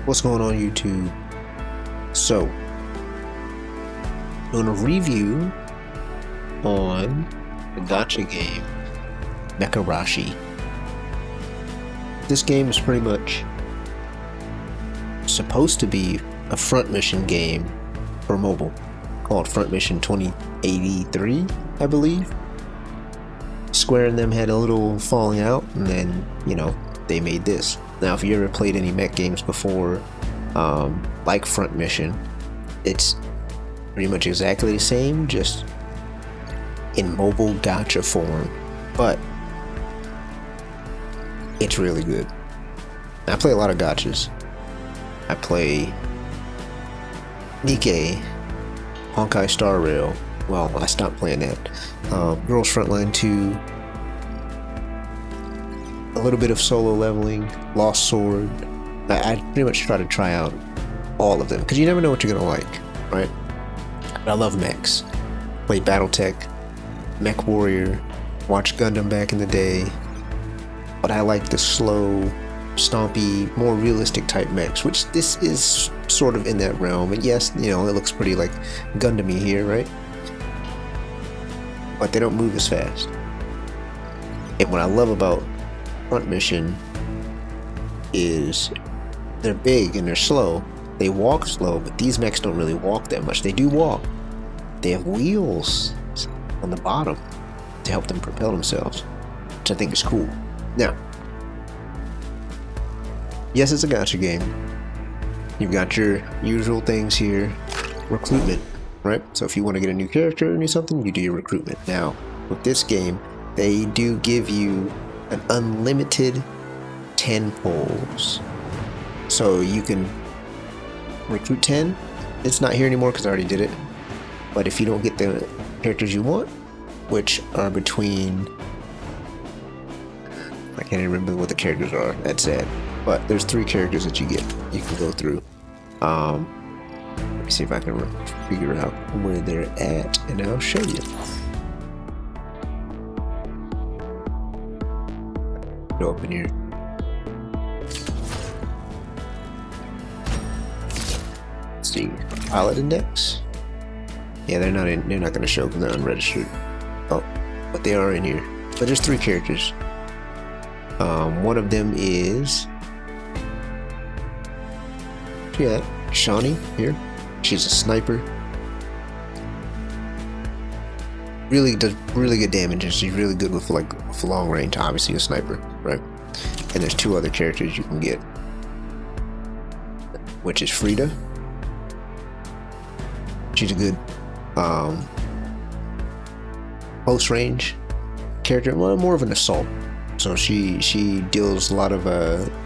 What's going on, YouTube? So, doing a review on the gacha game Mecharashi. This game is pretty much supposed to be a front mission game for mobile called Front Mission 2083, I believe. Square and them had a little falling out, and then, they made this. Now, if you ever played any mech games before, like Front Mission, it's pretty much exactly the same, just in mobile gacha form, but it's really good. I play a lot of gachas. I play Nikkei, Honkai Star Rail. Well, I stopped playing that. Girls Frontline 2, a little bit of solo leveling, Lost Sword. I pretty much try out all of them, because you never know what you're gonna like, right? But I love mechs. Played Battletech, MechWarrior, watched Gundam back in the day, but I like the slow, stompy, more realistic type mechs, which this is sort of in that realm. And yes, it looks pretty like Gundam-y here, right? But they don't move as fast. And what I love about Front Mission is they're big and they're slow. They walk slow, but these mechs don't really walk that much. They do walk. They have wheels on the bottom to help them propel themselves, which I think is cool. Now, yes, it's a gacha game. You've got your usual things here. Recruitment, right? So if you want to get a new character or do something, you do your recruitment. Now, with this game, they do give you an unlimited 10 polls. So you can recruit 10. It's not here anymore because I already did it. But if you don't get the characters you want, which are between, I can't even remember what the characters are, that's sad. But there's 3 characters that you get. You can go through. Let me see if I can figure out where they're at, and I'll show you. Go up in here. Let's see, pilot index. Yeah, they're not going to show because they're unregistered. Oh, but they are in here. But there's 3 characters. One of them is Shawnee here. She's a sniper. Really does really good damage, and she's really good with long range. Obviously a sniper, right? And there's 2 other characters you can get, which is Frida. She's a good close range character, well, more of an assault. So she deals a lot of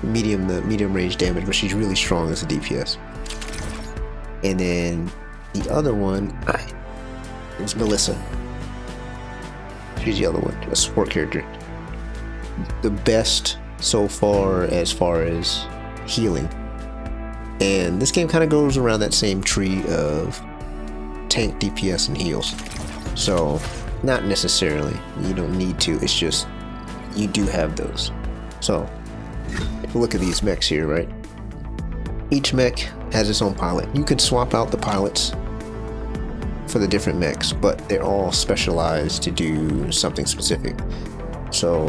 medium range damage, but she's really strong as a DPS. And then the other one is Melissa. She's the other one, a support character. The best so far as healing. And this game kind of goes around that same tree of tank, DPS, and heals. So not necessarily, you don't need to, it's just you do have those. So look at these mechs here, right? Each mech has its own pilot. You could swap out the pilots for the different mechs, but they're all specialized to do something specific. So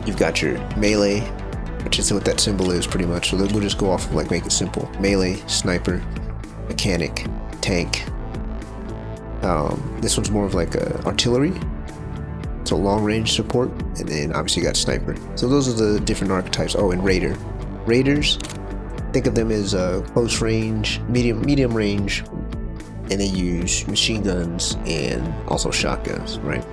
you've got your melee, which is what that symbol is pretty much. So we'll just go off of make it simple. Melee, sniper, mechanic, tank. This one's more of like a artillery. So long range support, and then obviously you got sniper. So those are the different archetypes. Oh, and raider. Raiders, think of them as close range, medium range, and they use machine guns and also shotguns, right?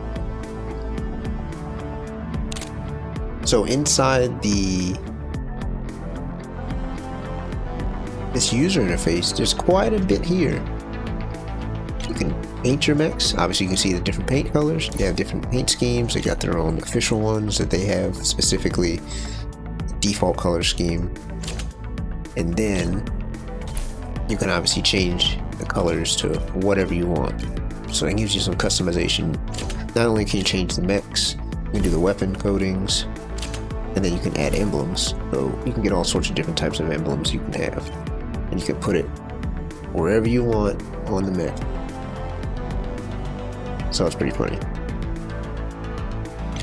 So inside this user interface, there's quite a bit here. You can paint your mechs. Obviously you can see the different paint colors. They have different paint schemes. They got their own official ones that they have, specifically default color scheme. And then you can obviously change the colors to whatever you want. So it gives you some customization. Not only can you change the mechs, you can do the weapon coatings, and then you can add emblems. So you can get all sorts of different types of emblems you can have, and you can put it wherever you want on the mech. So it's pretty funny.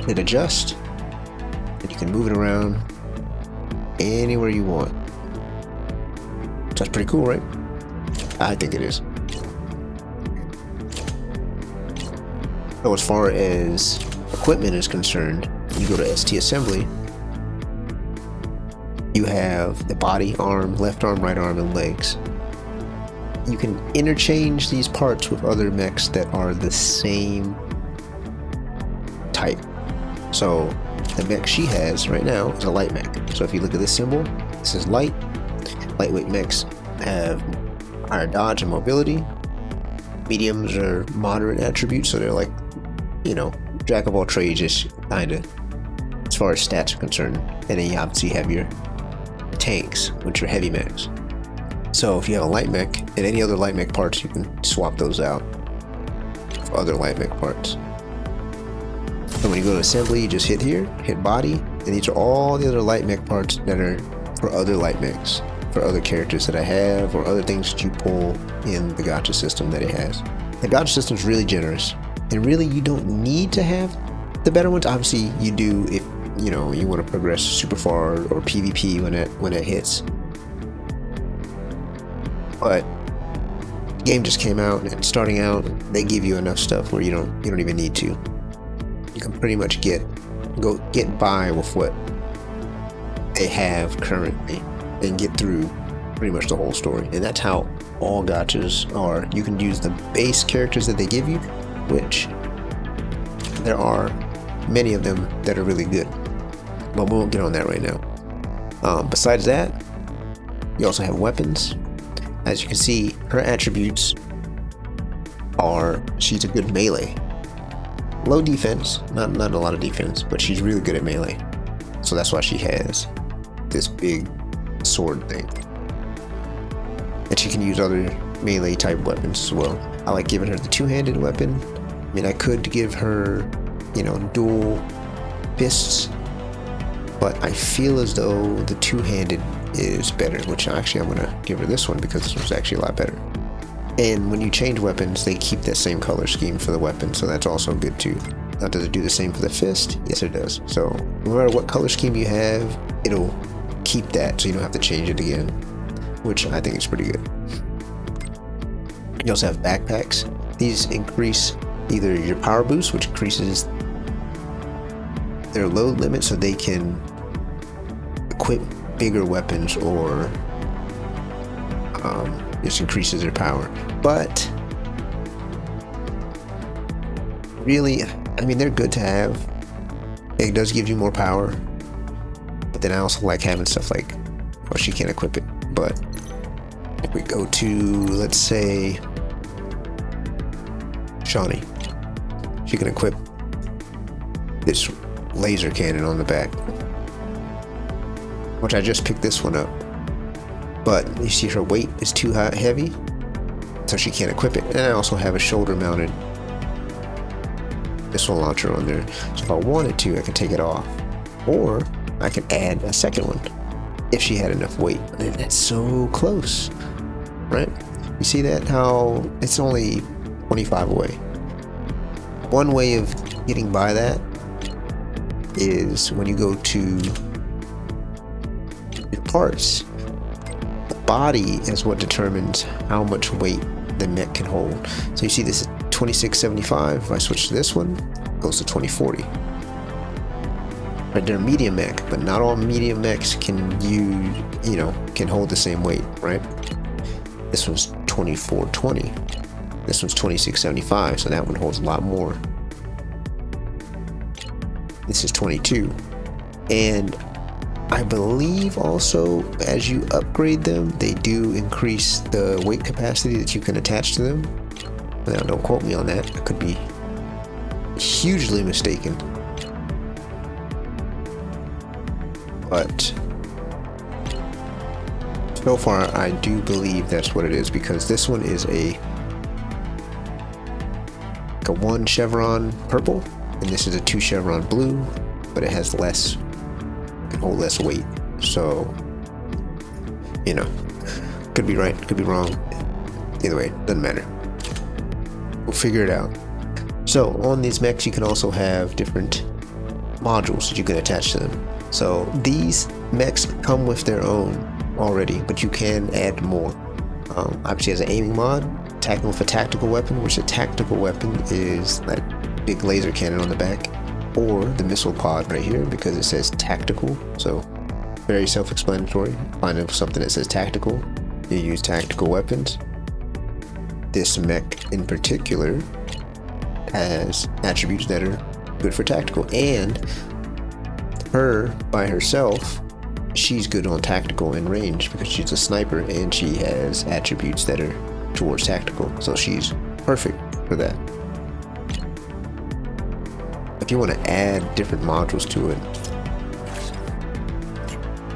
Hit adjust, and you can move it around anywhere you want. So that's pretty cool, right? I think it is. So as far as equipment is concerned, you go to ST Assembly, you have the body, arm, left arm, right arm, and legs. You can interchange these parts with other mechs that are the same type. So the mech she has right now is a light mech. So if you look at this symbol, this is light. Lightweight mechs have higher dodge and mobility. Mediums are moderate attributes, so they're like, you know, jack of all trades-ish, kinda, as far as stats are concerned. And then you obviously have your tanks, which are heavy mechs. So if you have a light mech and any other light mech parts, you can swap those out for other light mech parts. So when you go to assembly, you just hit here, hit body, and these are all the other light mech parts that are for other light mechs, for other characters that I have, or other things that you pull in the gacha system that it has. The gacha system is really generous, and really you don't need to have the better ones. Obviously you do if you know you want to progress super far or PvP when it hits. But the game just came out, and starting out, they give you enough stuff where you don't even need to. You can pretty much get by with what they have currently and get through pretty much the whole story. And that's how all gachas are. You can use the base characters that they give you, which there are many of them that are really good, but we won't get on that right now. Besides that, you also have weapons. As you can see, her attributes are she's a good melee, low defense, not a lot of defense, but she's really good at melee. So that's why she has this big sword thing, and she can use other melee type weapons as well. I like giving her the two-handed weapon. I mean, I could give her, you know, dual fists, but I feel as though the two-handed is better, which actually I'm gonna give her this one because this one's actually a lot better. And when you change weapons, they keep that same color scheme for the weapon, so that's also good too. Now, does it do the same for the fist? Yes, it does. So no matter what color scheme you have, it'll keep that, so you don't have to change it again, which I think is pretty good. You also have backpacks. These increase either your power boost, which increases their load limit so they can equip bigger weapons, or just increases their power. But really, I mean, they're good to have. It does give you more power, but then I also like having stuff like, well, she can't equip it, but if we go to, let's say, Shawnee, she can equip this laser cannon on the back, which I just picked this one up, but you see her weight is too heavy, so she can't equip it. And I also have a shoulder mounted missile launcher on there, so if I wanted to, I can take it off, or I can add a second one if she had enough weight. And that's so close, right? You see that, how it's only 25 away. One way of getting by that is when you go to your parts, the body is what determines how much weight the mech can hold. So you see this is 2675. If I switch to this one, it goes to 2040. Right, they're medium mech, but not all medium mechs can can hold the same weight, right? This one's 2420. This one's 2675, so that one holds a lot more. This is 22. And I believe also as you upgrade them, they do increase the weight capacity that you can attach to them. Now, don't quote me on that. I could be hugely mistaken. But so far, I do believe that's what it is, because this one is a 1 chevron purple, and this is a 2 chevron blue, but it has less hold less weight. So, you know, could be right, could be wrong. Either way, doesn't matter. We'll figure it out. So on these mechs, you can also have different modules that you can attach to them. So these mechs come with their own already, but you can add more. Obviously, as an aiming mod, attacking with a tactical weapon, which a tactical weapon is that big laser cannon on the back, or the missile pod right here because it says tactical. So very self-explanatory. Find something that says tactical, you use tactical weapons. This mech in particular has attributes that are good for tactical, and her by herself, she's good on tactical and range because she's a sniper and she has attributes that are towards tactical, so she's perfect for that. If you want to add different modules to it,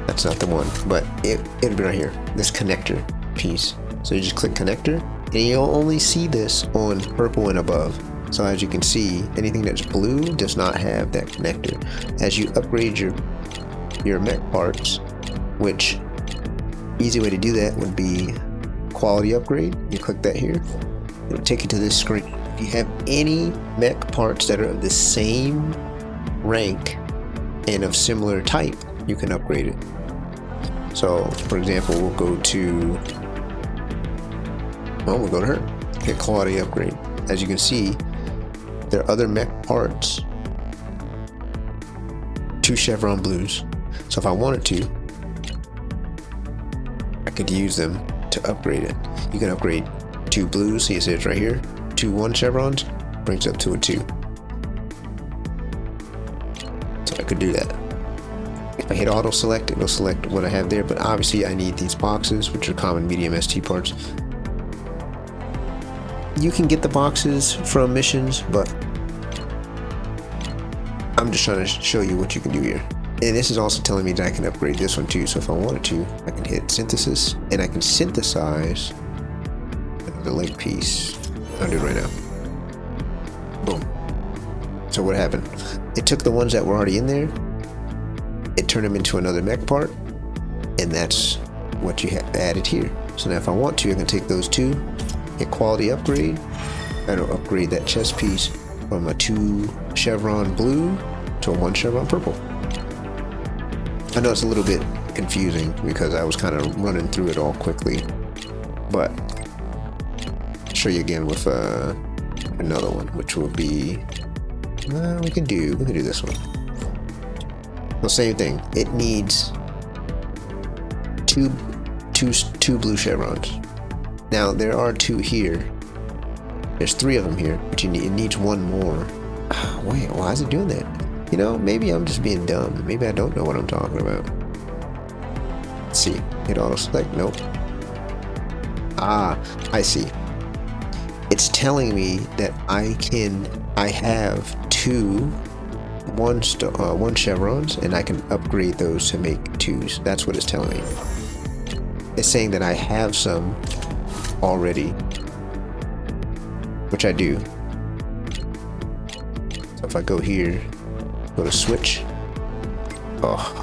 that's not the one, but it'll be right here, this connector piece. So you just click connector, and you'll only see this on purple and above. So as you can see, anything that's blue does not have that connector. As you upgrade your mech parts, which easy way to do that would be quality upgrade. You click that here, it'll take you to this screen. If you have any mech parts that are of the same rank and of similar type, you can upgrade it. So for example, we'll go to her, hit quality upgrade. As you can see, there are other mech parts, 2 chevron blues. So if I wanted to, I could use them to upgrade it. You can upgrade 2 blues, see it says right here, 2 1 chevrons, brings up to a 2. So I could do that. If I hit auto select, it'll select what I have there, but obviously I need these boxes, which are common medium ST parts. You can get the boxes from missions, but I'm just trying to show you what you can do here. And this is also telling me that I can upgrade this one too. So if I wanted to, I can hit synthesis and I can synthesize another leg piece. I'll do it right now. Boom. So what happened? It took the ones that were already in there, it turned them into another mech part, and that's what you have added here. So now if I want to, I can take those 2, hit quality upgrade, that'll upgrade that chest piece from a 2 chevron blue to a 1 chevron purple. I know it's a little bit confusing because I was kind of running through it all quickly, but I'll show you again with another one, which will be we can do this one. The same thing. It needs two blue chevrons. Now there are 2 here. There's 3 of them here, but it needs 1 more. Wait, why is it doing that? You know, maybe I'm just being dumb. Maybe I don't know what I'm talking about. Let's see. Hit auto select. Nope. Ah, I see. It's telling me that I have 2 1 chevrons, and I can upgrade those to make 2s. That's what it's telling me. It's saying that I have some already, which I do. So if I go here, go to switch. Oh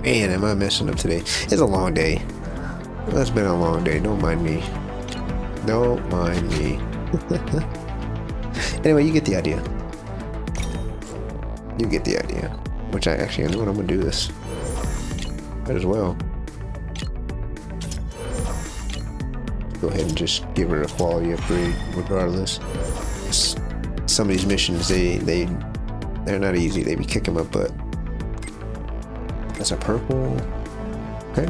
man, am I messing up today? It's a long day. It's been a long day. Don't mind me. Don't mind me. Anyway, you get the idea. You get the idea. Which I know what I'm gonna do this. Might as well. Go ahead and just give her a quality upgrade regardless. Some of these missions, they're not easy. They be kicking my butt. That's a purple. Okay.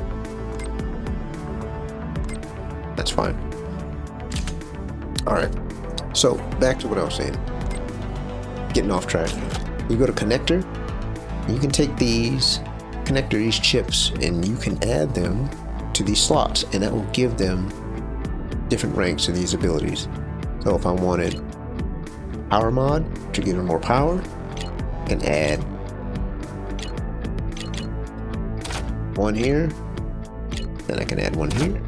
That's fine. Alright. So back to what I was saying. Getting off track. You go to connector. You can take these chips, and you can add them to these slots, and that will give them different ranks of these abilities. So if I wanted power mod to give them more power, I can add 1 here, then I can add 1 here,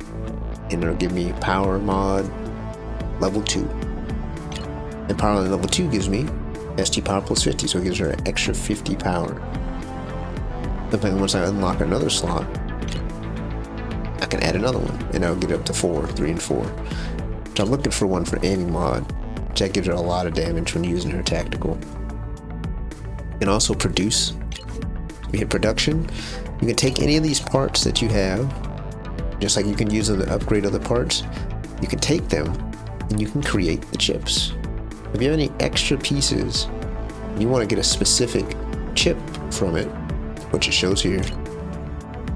and it'll give me power mod level 2. And power mod level 2 gives me ST power plus 50, so it gives her an extra 50 power. Then once I unlock another slot, I can add another one, and I'll get up to 4, 3 and 4. So I'm looking for one for aiming mod, which that gives her a lot of damage when using her tactical. You can also produce. We hit production. You can take any of these parts that you have, just like you can use them to upgrade other parts. You can take them and you can create the chips. If you have any extra pieces, and you want to get a specific chip from it, which it shows here.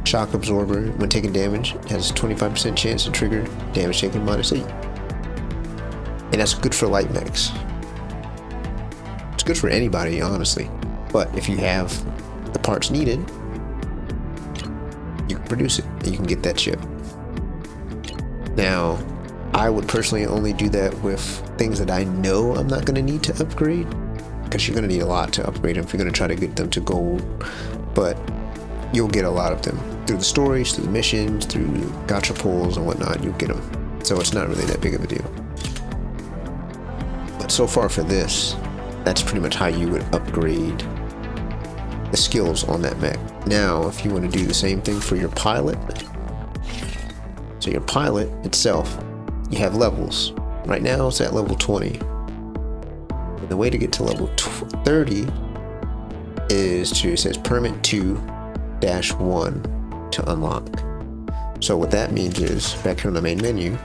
Shock absorber, when taking damage, has a 25% chance to trigger damage taken -8. And that's good for light mechs. It's good for anybody, honestly. But if you have the parts needed, you can produce it and you can get that chip. Now, I would personally only do that with things that I know I'm not going to need to upgrade, because you're going to need a lot to upgrade them if you're going to try to get them to gold. But you'll get a lot of them through the stories, through the missions, through gacha pulls and whatnot. You'll get them, so it's not really that big of a deal. But so far for this, that's pretty much how you would upgrade the skills on that mech. Now, if you want to do the same thing for your pilot, so your pilot itself, you have levels. Right now it's at level 20. And the way to get to level 30 is to, it says permit 2-1 to unlock. So what that means is, back here on the main menu,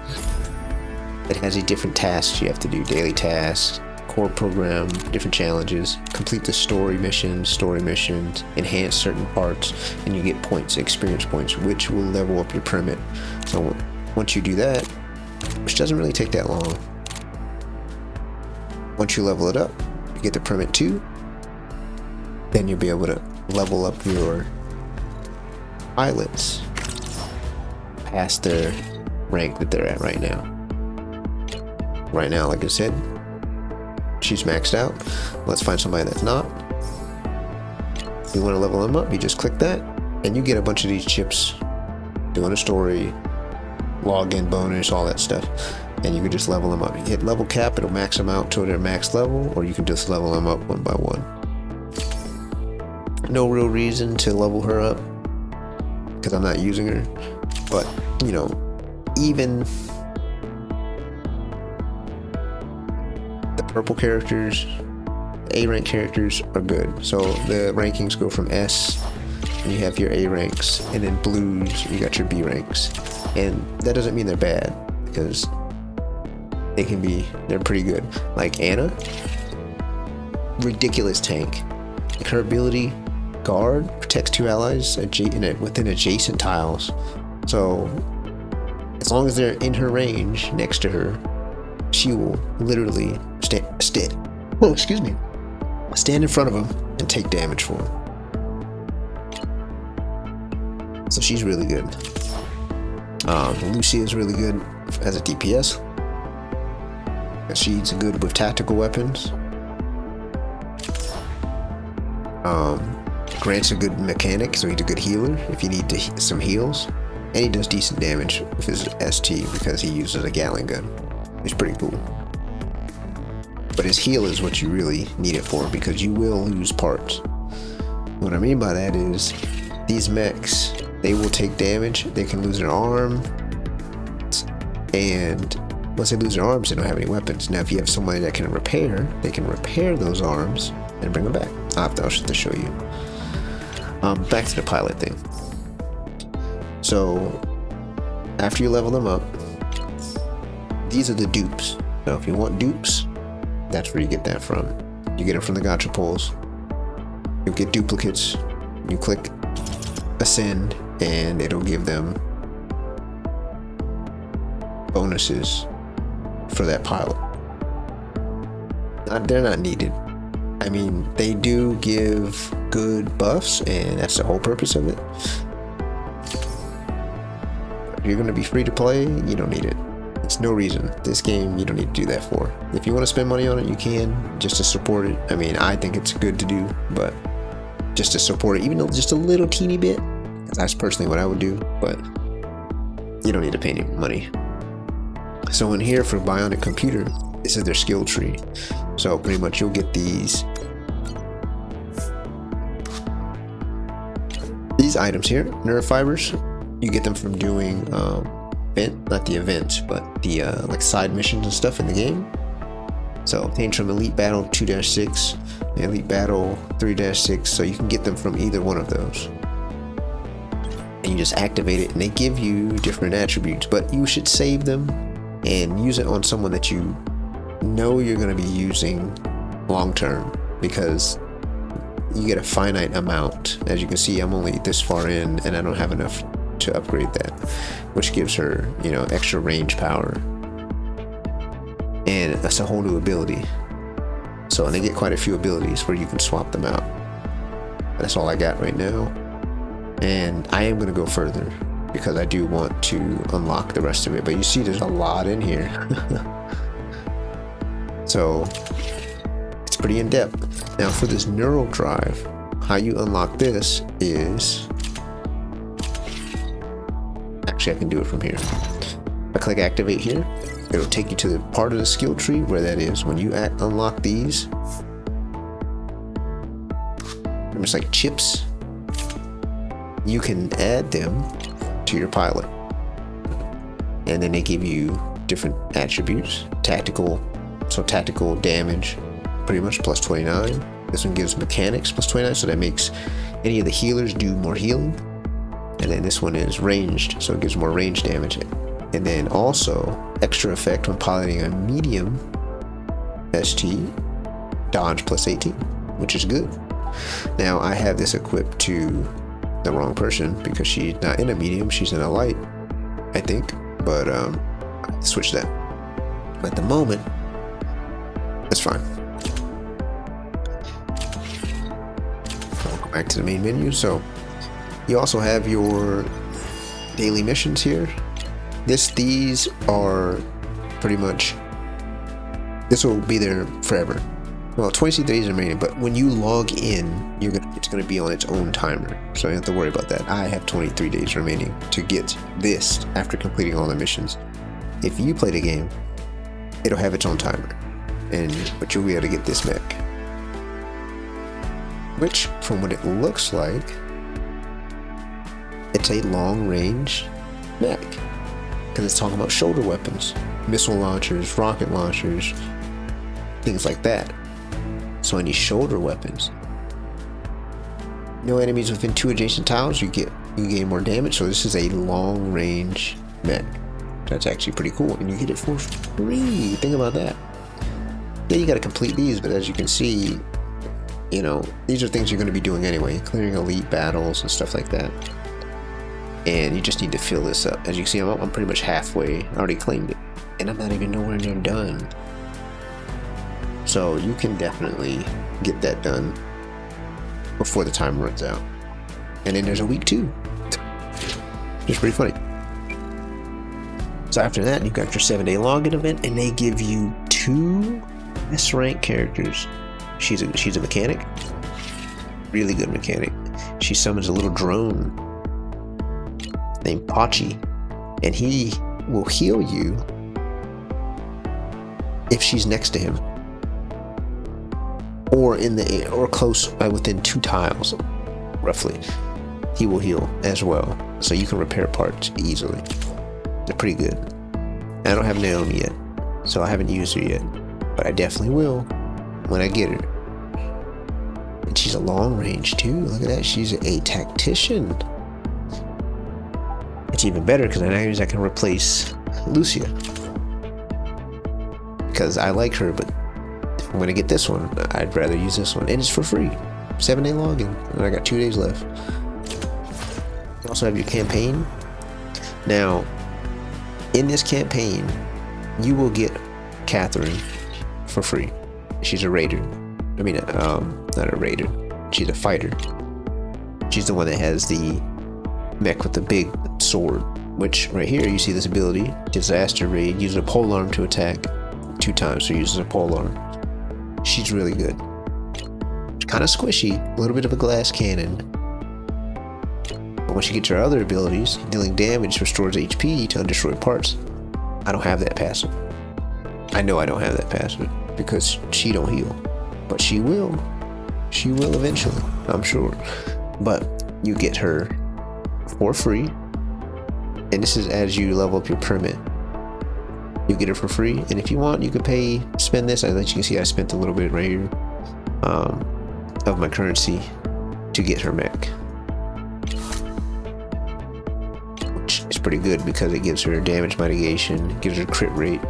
it has a different tasks you have to do. Daily tasks, core program, different challenges, complete the story missions, enhance certain parts, and you get points, experience points, which will level up your permit. So once you do that, which doesn't really take that long, once you level it up, you get the permit 2, then you'll be able to level up your pilots past their rank that they're at right now. Right now, like I said, she's maxed out. Let's find somebody that's not. You want to level them up, you just click that, and you get a bunch of these chips, doing a story, login bonus, all that stuff. And you can just level them up. You hit level cap, it'll max them out to their max level, or you can just level them up one by one. No real reason to level her up, because I'm not using her. But, you know, even the purple characters, A rank characters are good. So the rankings go from S, and you have your A ranks, and then blues, you got your B ranks. And that doesn't mean they're bad, because they're pretty good. Like Anna, ridiculous tank. Like her ability, guard, protects 2 allies within adjacent tiles. So as long as they're in her range next to her, she will literally stand in front of them and take damage for them. So she's really good. Lucia is really good as a DPS. She's good with tactical weapons. Grant's a good mechanic, so he's a good healer if you need some heals. And he does decent damage with his ST because he uses a Gatling gun. It's pretty cool. But his heal is what you really need it for, because you will lose parts. What I mean by that is, these mechs, they will take damage, they can lose their arm, and once they lose their arms, they don't have any weapons. Now if you have somebody that can repair, they can repair those arms and bring them back. I'll have to show you. Back to the pilot thing. So after you level them up, these are the dupes. So if you want dupes, that's where you get that from. You get it from the gacha pulls. You get duplicates, you click ascend, and it'll give them bonuses for that pilot. They're not needed. I mean, they do give good buffs, and that's the whole purpose of it. If you're going to be free to play, you don't need it. It's no reason. This game, you don't need to do that for. If you want to spend money on it, you can, just to support it. I mean, I think it's good to do, but just to support it, even though just a little teeny bit, that's personally what I would do, but you don't need to pay any money. So in here for Bionic Computer, this is their skill tree. So pretty much you'll get these items here, nerve fibers. You get them from doing not the events, but the like side missions and stuff in the game. So obtained from Elite Battle 2-6, Elite Battle 3-6. So you can get them from either one of those. And you just activate it and they give you different attributes, but you should save them and use it on someone that you know you're going to be using long term, because you get a finite amount. As you can see, I'm only this far in and I don't have enough to upgrade that, which gives her, you know, extra range power, and that's a whole new ability. So, and they get quite a few abilities where you can swap them out. That's all I got right now, and I am going to go further because I do want to unlock the rest of it, but you see there's a lot in here. So it's pretty in depth. Now for this neural drive, how you unlock this is, actually I can do it from here. I click activate here, it'll take you to the part of the skill tree where that is. When you unlock these, it's like chips, you can add them to your pilot, and then they give you different attributes. Tactical, so tactical damage pretty much plus 29. This one gives mechanics plus 29, so that makes any of the healers do more healing. And then this one is ranged, so it gives more range damage. And then also extra effect when piloting a medium ST, dodge plus 18, which is good. Now I have this equipped to the wrong person because she's not in a medium, she's in a light, I think, but I switch that. But at the moment, that's fine. I'll go back to the main menu. So you also have your daily missions here. These are pretty much, this will be there forever. Well, 26 days remaining, but when you log in, it's gonna be on its own timer, so you don't have to worry about that. I have 23 days remaining to get this after completing all the missions. If you play the game, it'll have its own timer, but you'll be able to get this mech, which, from what it looks like, it's a long-range mech, because it's talking about shoulder weapons, missile launchers, rocket launchers, things like that. So any shoulder weapons. No enemies within 2 adjacent tiles, you gain more damage. So this is a long range mech. That's actually pretty cool, and you get it for free. Think about that. Yeah, you got to complete these, but as you can see, you know, these are things you're going to be doing anyway, clearing elite battles and stuff like that. And you just need to fill this up. As you can see, I'm pretty much halfway. I already claimed it, and I'm not even nowhere near done. So you can definitely get that done before the time runs out. And then there's a week 2. It's pretty funny. So after that, you've got your 7-day login event, and they give you 2 S-rank characters. She's a mechanic, really good mechanic. She summons a little drone named Pachi, and he will heal you if she's next to him, or in the air, or close within 2 tiles, roughly. He will heal as well, so you can repair parts easily. They're pretty good. I don't have Naomi yet, so I haven't used her yet, but I definitely will when I get her. And she's a long range too. Look at that. She's a tactician. It's even better because I can replace Lucia, because I like her, but if I'm gonna get this one, I'd rather use this one, and it's for free. 7-day login, and I got 2 days left. You also have your campaign. Now, in this campaign, you will get Catherine for free. She's a raider. I mean, not a raider. She's a fighter. She's the one that has the mech with the big sword, which right here you see this ability, Disaster Raid, uses a polearm to attack 2 times, so uses a polearm. She's really good. Kind of squishy, a little bit of a glass cannon. But once you get your other abilities, dealing damage restores HP to undestroyed parts. I don't have that passive. I know I don't have that password because she don't heal, but she will. She will eventually, I'm sure. But you get her for free, and this is as you level up your permit. You get her for free, and if you want, you could spend this. As you can see, I spent a little bit right here of my currency to get her mech, which is pretty good because it gives her damage mitigation, gives her crit rate,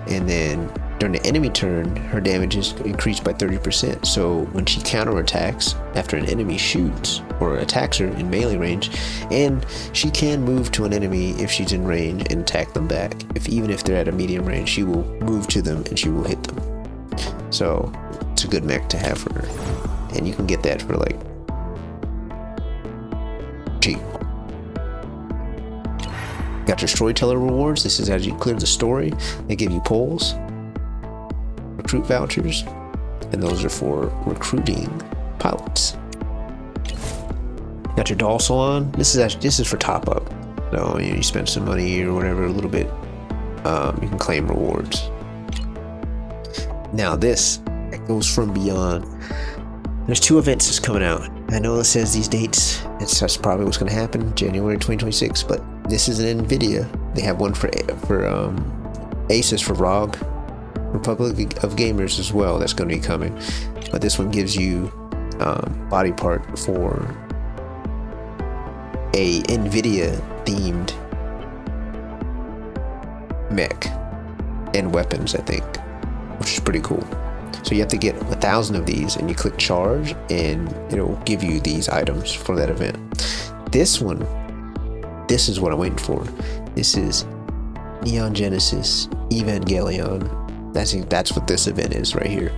and then during the enemy turn, her damage is increased by 30%. So when she counterattacks after an enemy shoots or attacks her in melee range, and she can move to an enemy if she's in range and attack them back. Even if they're at a medium range, she will move to them and she will hit them. So it's a good mech to have for her, and you can get that for like cheap. Got your storyteller rewards. This is as you clear the story. They give you polls, recruit vouchers, and those are for recruiting pilots. Got your doll salon. This is for top up. So you spend some money or whatever, a little bit. You can claim rewards. Now this goes from beyond. There's 2 events that's coming out. I know it says these dates. That's probably what's going to happen, January 2026. But this is an NVIDIA. They have one for Asus for ROG, Republic of Gamers as well. That's going to be coming. But this one gives you body part for a NVIDIA themed mech and weapons, I think, which is pretty cool. So you have to get 1,000 of these, and you click charge, and it'll give you these items for that event. This one, this is what I'm waiting for. This is Neon Genesis Evangelion. That's what this event is right here.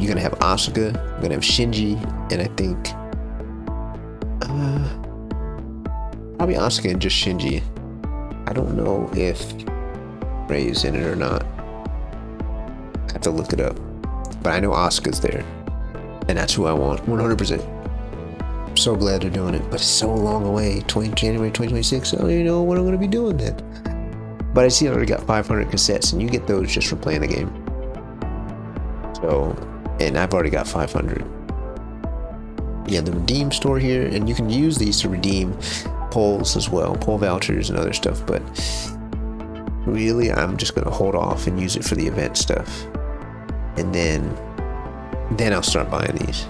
You're gonna have Asuka, you're gonna have Shinji, and I think probably Asuka and just Shinji. I don't know if Rei is in it or not. I have to look it up. But I know Asuka's there, and that's who I want, 100%. I'm so glad they're doing it, but it's so long away, January 2026. I don't even know what I'm going to be doing then. But I see I already got 500 cassettes, and you get those just from playing the game. So, and I've already got 500. Yeah, the redeem store here, and you can use these to redeem polls as well, poll vouchers and other stuff, but really I'm just going to hold off and use it for the event stuff. And then I'll start buying these.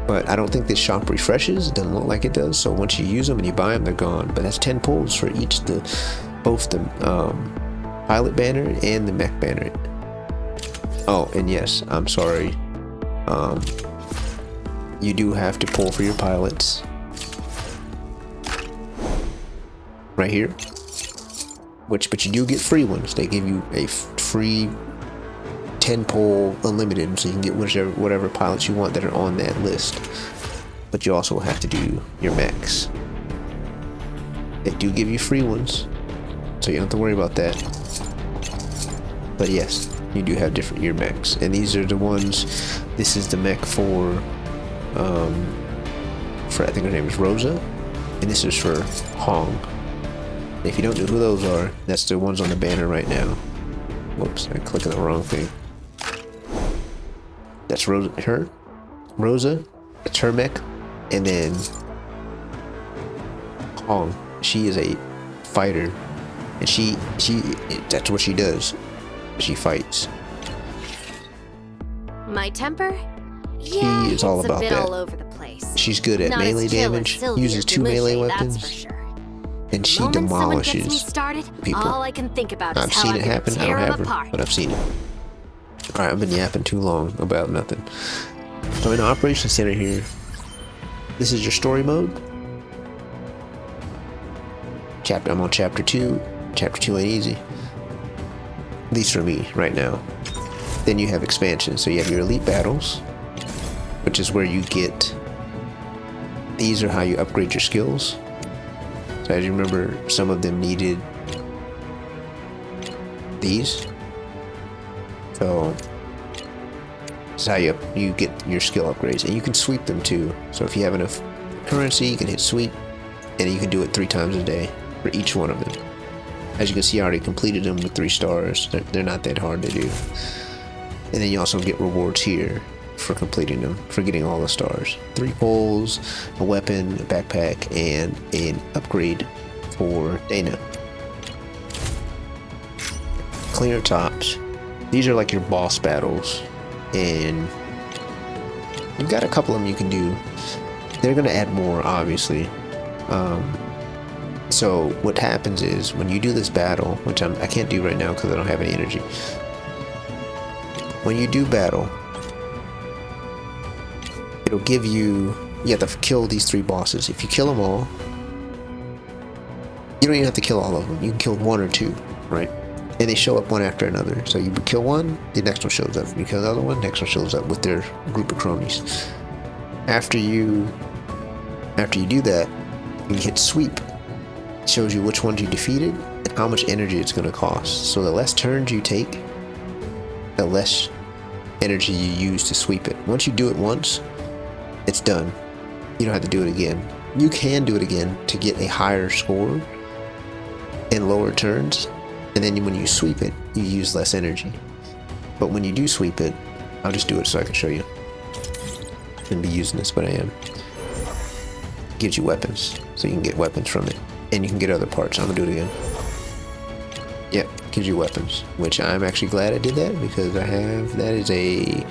But I don't think this shop refreshes. It doesn't look like it does. So once you use them and you buy them, they're gone. But that's 10 pulls for both the pilot banner and the mech banner. Oh, and yes, I'm sorry. You do have to pull for your pilots. Right here. But you do get free ones. They give you a free 10 pull unlimited, so you can get whatever pilots you want that are on that list. But you also have to do your mechs. They do give you free ones, so you don't have to worry about that. But yes, you do have your mechs, and these are the ones. This is the mech for I think her name is Rosa, and this is for Hong. And if you don't know who those are, that's the ones on the banner right now. Whoops, I clicked on the wrong thing. That's Rosa, it's her mech, and then Hong. She is a fighter, and she that's what she does. She fights. My temper? Yeah, she is all about a bit that. All over the place. She's good at melee damage, uses 2 melee weapons, that's for sure. And she demolishes people. All I can think about I've seen it happen. I don't have her, but I've seen it. Alright, I've been yapping too long about nothing. So in the Operations Center here, this is your story mode. I'm on chapter 2. Chapter 2 ain't easy. At least for me right now. Then you have expansion. So you have your elite battles, which is where you get. These are how you upgrade your skills. So as you remember, some of them needed these. So this is how you get your skill upgrades, and you can sweep them too. So if you have enough currency, you can hit sweep, and you can do it 3 times a day for each one of them. As you can see, I already completed them with 3 stars. They're not that hard to do. And then you also get rewards here for completing them, for getting all the stars. 3 poles, a weapon, a backpack, and an upgrade for Dana. Cleaner tops. These are like your boss battles, and you've got a couple of them you can do. They're gonna add more, obviously. So what happens is when you do this battle, which I can't do right now because I don't have any energy. When you do battle, it'll give you have to kill these 3 bosses. If you kill them all, you don't even have to kill all of them. You can kill 1 or 2, right? And they show up one after another. So you kill one, the next one shows up. You kill another one, next one shows up with their group of cronies. After you do that, you hit sweep. It shows you which ones you defeated and how much energy it's going to cost. So the less turns you take, the less energy you use to sweep it. Once you do it once, it's done. You don't have to do it again. You can do it again to get a higher score and lower turns, and then when you sweep it, you use less energy. But when you do sweep it, I'll just do it so I can show you. I shouldn't be using this, but I am. It gives you weapons, so you can get weapons from it. And you can get other parts. I'm gonna do it again. Yep, gives you weapons, which I'm actually glad I did that because that is a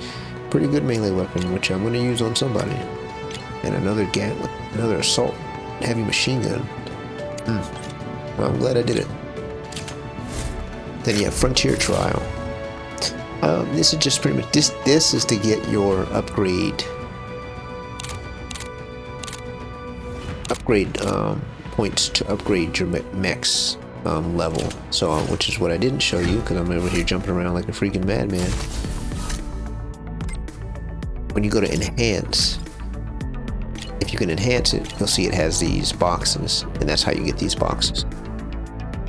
pretty good melee weapon, which I'm gonna use on somebody. And another gatling, another assault, heavy machine gun. Well, I'm glad I did it. Then you have Frontier Trial. This is just pretty much this is to get your upgrade points to upgrade your mech's level. So which is what I didn't show you because I'm over here jumping around like a freaking madman. When you go to enhance, if you can enhance it, you'll see it has these boxes, and that's how you get these boxes.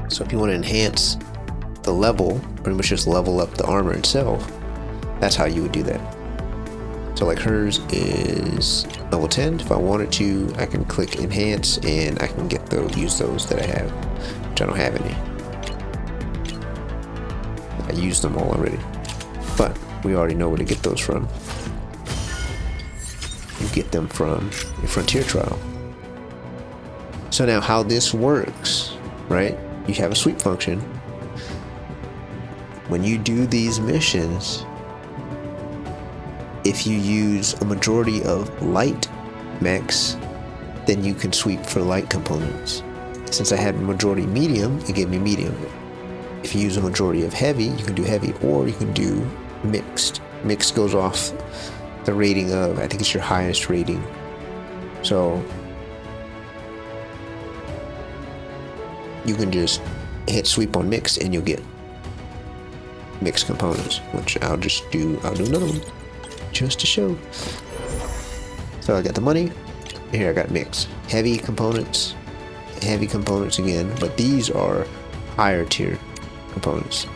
So if you want to enhance the level, pretty much just level up the armor itself, that's how you would do that. So like hers is level 10. If I wanted to, I can click enhance and I can get use those that I have, which I don't have any. I used them all already, but we already know where to get those from. You get them from your Frontier Trial. So now how this works, right? You have a sweep function. When you do these missions, if you use a majority of light mechs, then you can sweep for light components. Since I had majority medium, it gave me medium. If you use a majority of heavy, you can do heavy, or you can do mixed. Mixed goes off the rating of, I think it's your highest rating. So you can just hit sweep on mixed and you'll get mixed components, which I'll do another one just to show. So I got the money, and here I got mixed. Heavy components again, but these are higher tier components.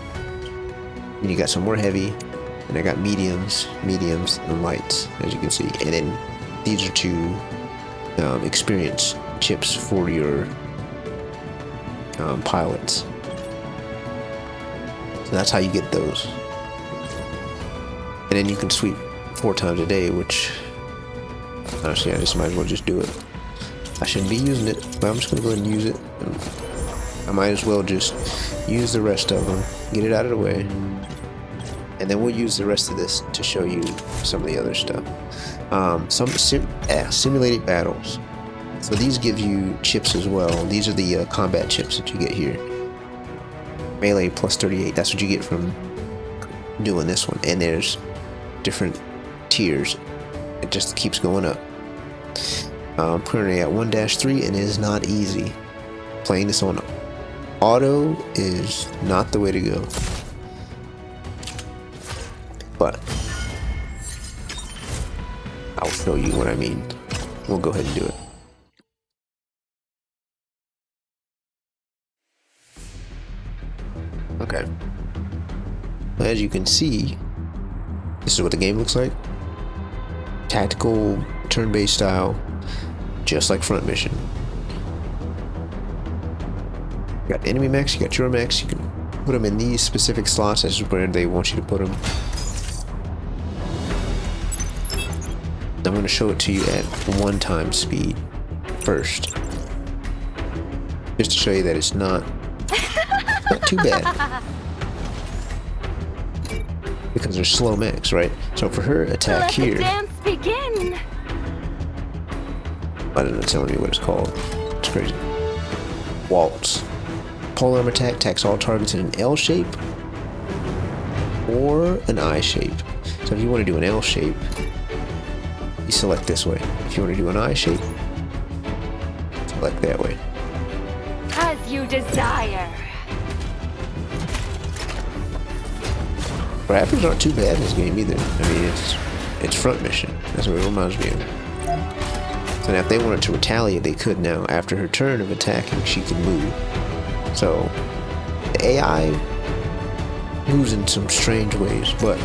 And you got some more heavy, and I got mediums, and lights, as you can see. And then these are 2 experience chips for your pilots. So that's how you get those. And then you can sweep 4 times a day, which honestly I just might as well just do it. I shouldn't be using it, but I'm just gonna go ahead and use it. I might as well just use the rest of them, get it out of the way, and then we'll use the rest of this to show you some of the other stuff. Simulated battles. So these give you chips as well. These are the combat chips that you get here. Melee plus 38, that's what you get from doing this one. And there's different tiers. It just keeps going up. I'm currently at 1-3 and it is not easy. Playing this on auto is not the way to go. But I'll show you what I mean. We'll go ahead and do it. Okay. As you can see, this is what the game looks like. Tactical, turn-based style, just like Front Mission. got enemy mechs, you got your mechs. You can put them in these specific slots. That's where they want you to put them. I'm going to show it to you at 1x speed first, just to show you that it's not too bad, because they're slow mechs, right? So for her attack Let here, the dance begin. I don't know, telling me what it's called. It's crazy. Waltz. Polearm attack attacks all targets in an L shape or an I shape. So if you want to do an L shape, you select this way. If you want to do an I shape, select that way. As you desire. Graphics aren't too bad in this game either. I mean, it's front mission. That's what it reminds me of. So now if they wanted to retaliate, they could now. After her turn of attacking, she can move. So the AI moves in some strange ways, but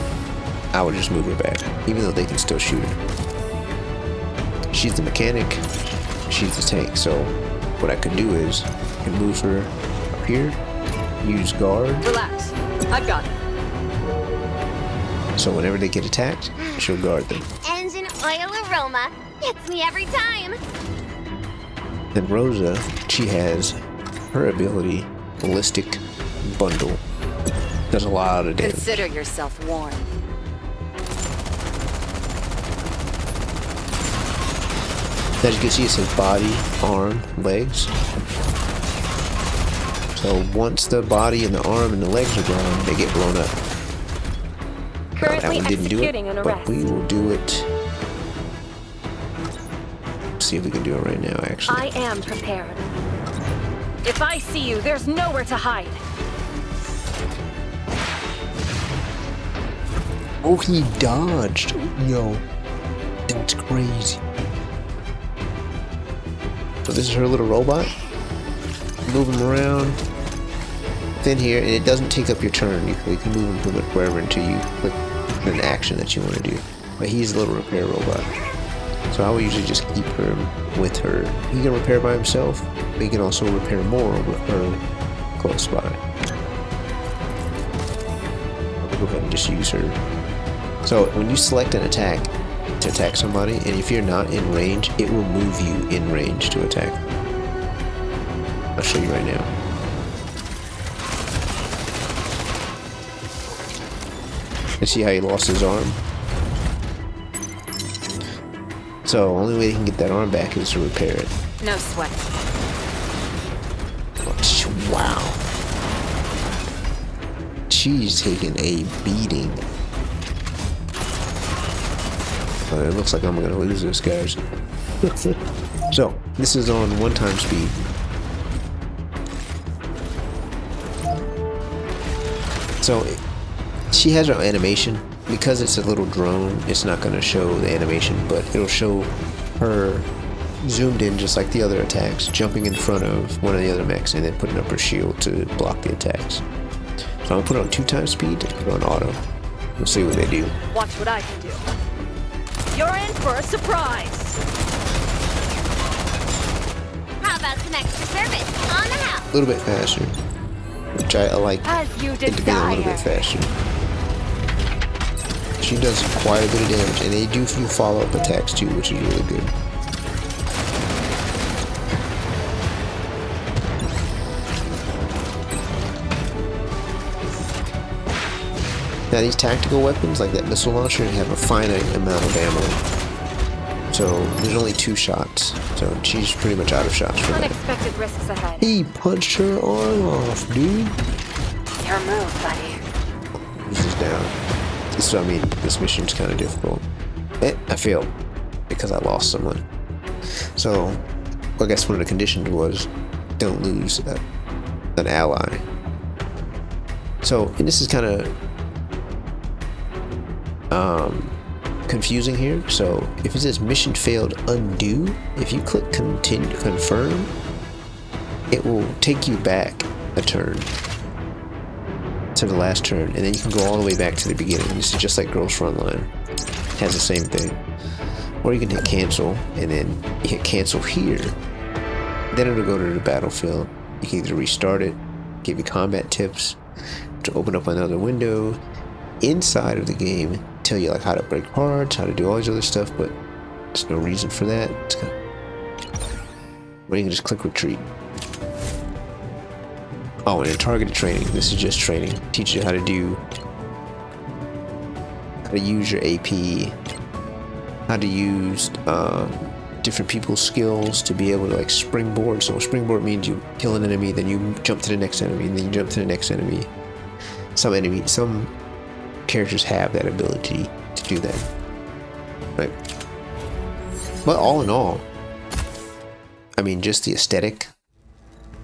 I would just move her back, even though they can still shoot her. She's the mechanic, she's the tank. So what I could do is I can move her up here, use guard. Relax. I've got it. So whenever they get attacked, she'll guard them. Engine oil aroma gets me every time. Then Rosa, she has her ability, Ballistic Bundle. Does a lot of damage. Consider yourself warned. As you can see, it says body, arm, legs. So once the body and the arm and the legs are gone, they get blown up. That Currently one didn't do it, executing an but arrest. we will do it. See if we can do it right now, actually. I am prepared. If I see you, there's nowhere to hide. Oh, he dodged. Yo, that's crazy. So this is her little robot. Move him around. Then here, and it doesn't take up your turn. You can move him pretty much wherever until you click an action that you want to do. But he's a little repair robot. So I would usually just keep him with her. He can repair by himself, but he can also repair more with her close by. I'll go ahead and just use her. So when you select an attack to attack somebody, and if you're not in range, it will move you in range to attack. I'll show you right now. You see how he lost his arm? So only way he can get that arm back is to repair it. No sweat. Wow. She's taking a beating. It looks like I'm gonna lose this, guys. So this is on 1x speed. So she has her animation. Because it's a little drone, it's not going to show the animation, but it'll show her zoomed in just like the other attacks, jumping in front of one of the other mechs and then putting up her shield to block the attacks. So I'm going to put it on 2x speed and put it on auto. We'll see what they do. Watch what I can do. You're in for a surprise. How about some extra service on the house? A little bit faster, which I like As you it to be a little bit desire. faster. She does quite a bit of damage, and they do few follow-up attacks too, which is really good. Now these tactical weapons, like that missile launcher, have a finite amount of ammo. So there's only 2 shots, so she's pretty much out of shots for that. Unexpected risks ahead. He punched her arm off, dude. Your move, buddy. This is down. So I mean, this mission's kind of difficult. I failed because I lost someone. So I guess one of the conditions was don't lose an ally. So, and this is kind of confusing here. So if it says mission failed, undo, if you click continue, confirm, it will take you back a turn to the last turn, and then you can go all the way back to the beginning. This is just like Girls Frontline. It has the same thing. Or you can hit cancel, and then you hit cancel here. Then it'll go to the battlefield. You can either restart it, give you combat tips, to open up another window inside of the game, tell you like how to break parts, how to do all this other stuff, but there's no reason for that. Or you can just click retreat. Oh, and then targeted training. This is just training. Teach you how to use your AP, how to use different people's skills to be able to like springboard. So springboard means you kill an enemy, then you jump to the next enemy, and then you jump to the next enemy. Some characters have that ability to do that, right? But all in all, I mean, just the aesthetic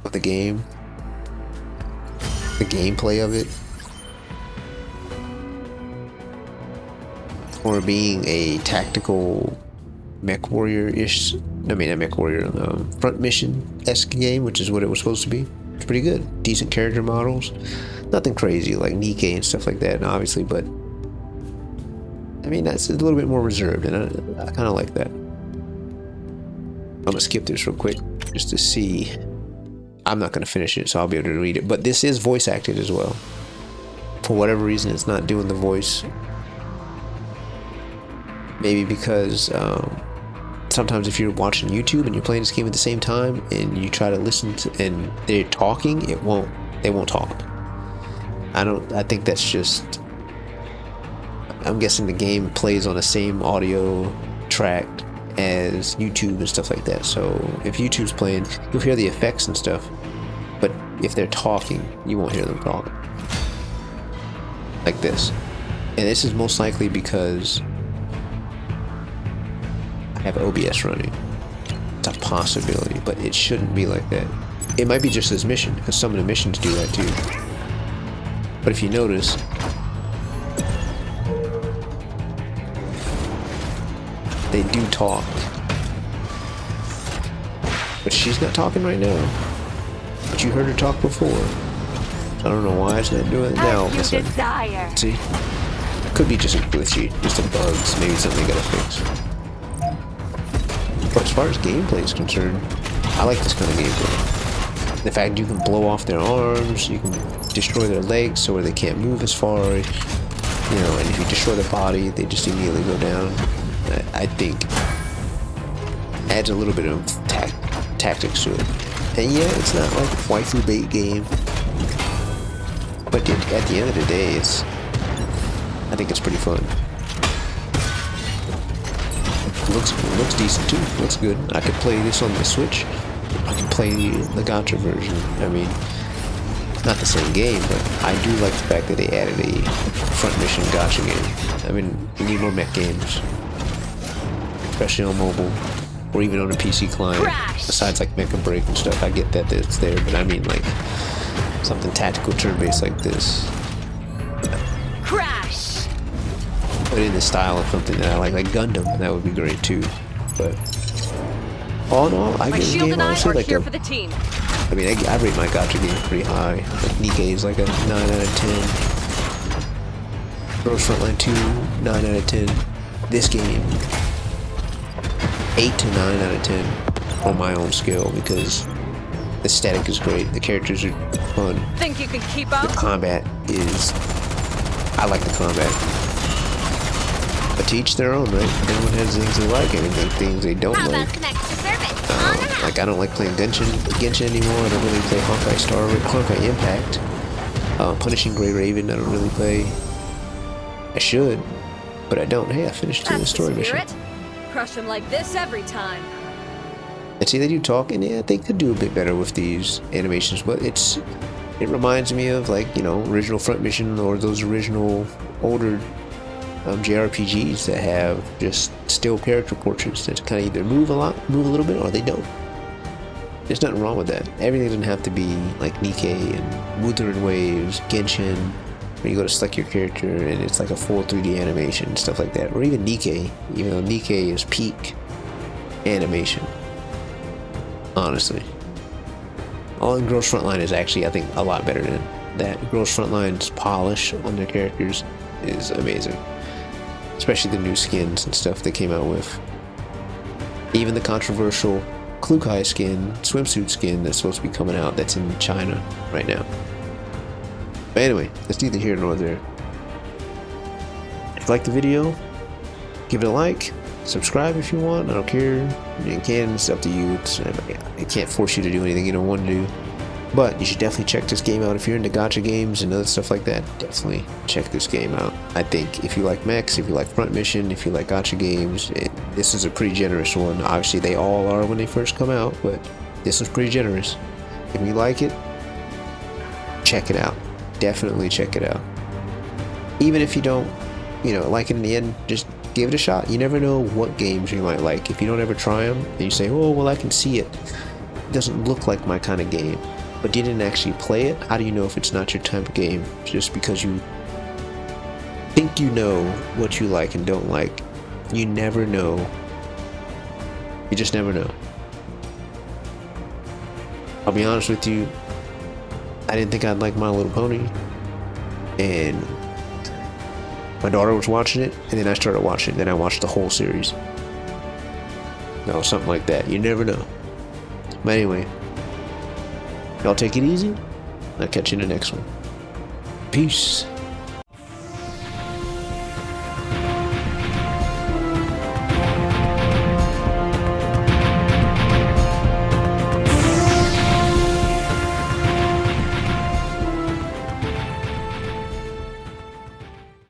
of the game, the gameplay of it, for being a tactical MechWarrior-ish, I mean, not MechWarrior, front mission-esque game, which is what it was supposed to be. It's pretty good. Decent character models. Nothing crazy like Nikkei and stuff like that, obviously, but I mean, that's a little bit more reserved, and I kind of like that. I'm gonna skip this real quick just to see. I'm not gonna finish it, so I'll be able to read it, but this is voice acted as well. For whatever reason, it's not doing the voice. Maybe because sometimes if you're watching YouTube and you're playing this game at the same time and you try to listen to and they're talking, they won't talk. I think that's just, I'm guessing the game plays on the same audio track as YouTube and stuff like that. So if YouTube's playing, you'll hear the effects and stuff, but if they're talking, you won't hear them talk. Like this. And this is most likely because I have OBS running. It's a possibility, but it shouldn't be like that. It might be just this mission, because some of the missions do that too. But if you notice, they do talk. But she's not talking right now. But you heard her talk before. I don't know why it's not doing it now. As you desire. See? It could be just a glitchy, just a bugs, maybe something they gotta fix. But as far as gameplay is concerned, I like this kind of gameplay. The fact you can blow off their arms, you can destroy their legs so where they can't move as far, and if you destroy their body, they just immediately go down. I think adds a little bit of tactics to it. And yeah, it's not like a waifu bait game, but at the end of the day, I think it's pretty fun. Looks decent too. Looks good. I could play this on the Switch. I can play the Gacha version. I mean, it's not the same game, but I do like the fact that they added a front mission Gacha game. I mean, we need more mech games, especially on mobile or even on a PC client. Crash. Besides like Mecha Break and stuff, I get that it's there, but I mean like something tactical turn-based like this. Crash. But in the style of something that I like Gundam, that would be great too. But all in all, I give the game honestly like here for the team. I mean, I rate my Gacha games pretty high. Like Nikkei is like a 9 out of 10. Girls Frontline 2, 9 out of 10. This game, 8 to 9 out of 10 on my own scale because the aesthetic is great. The characters are fun. Think you can keep up? The combat is, I like the combat. But to each their own, right? Everyone has things they like and things they don't like. Like I don't like playing Genshin anymore. I don't really play Honkai Impact. Punishing Grey Raven, I don't really play. I should, but I don't. Hey, I finished the story mission. Crush them like this every time. And see, they do talk, and yeah, they could do a bit better with these animations, but it reminds me of like, original Front Mission or those original older JRPGs that have just still character portraits that kind of either move a little bit, or they don't. There's nothing wrong with that. Everything doesn't have to be like Nikkei and Wuthering Waves, Genshin, where you go to select your character and it's like a full 3D animation and stuff like that. Or even Nikkei, even though Nikkei is peak animation. Honestly. All in Girls Frontline is actually, I think, a lot better than that. Girls Frontline's polish on their characters is amazing. Especially the new skins and stuff they came out with. Even the controversial Klukai skin, swimsuit skin that's supposed to be coming out that's in China right now. But anyway, that's neither here nor there. If you like the video, give it a like, subscribe if you want. I don't care. You can, it's up to you. I can't force you to do anything you don't want to do. But you should definitely check this game out if you're into gacha games and other stuff like that. Definitely check this game out. I think if you like mechs, if you like front mission, if you like gacha games, this is a pretty generous one. Obviously they all are when they first come out, but this is pretty generous. If you like it, check it out. Definitely check it out. Even if you don't, like it in the end, just give it a shot. You never know what games you might like. If you don't ever try them, and you say, oh, well, I can see it. It doesn't look like my kind of game. But you didn't actually play it. How do you know if it's not your type of game? Just because you think you know what you like and don't like. You never know. You just never know. I'll be honest with you, I didn't think I'd like My Little Pony. And my daughter was watching it, and then I started watching it. Then I watched the whole series. Something like that. You never know. But anyway, y'all take it easy. I'll catch you in the next one. Peace.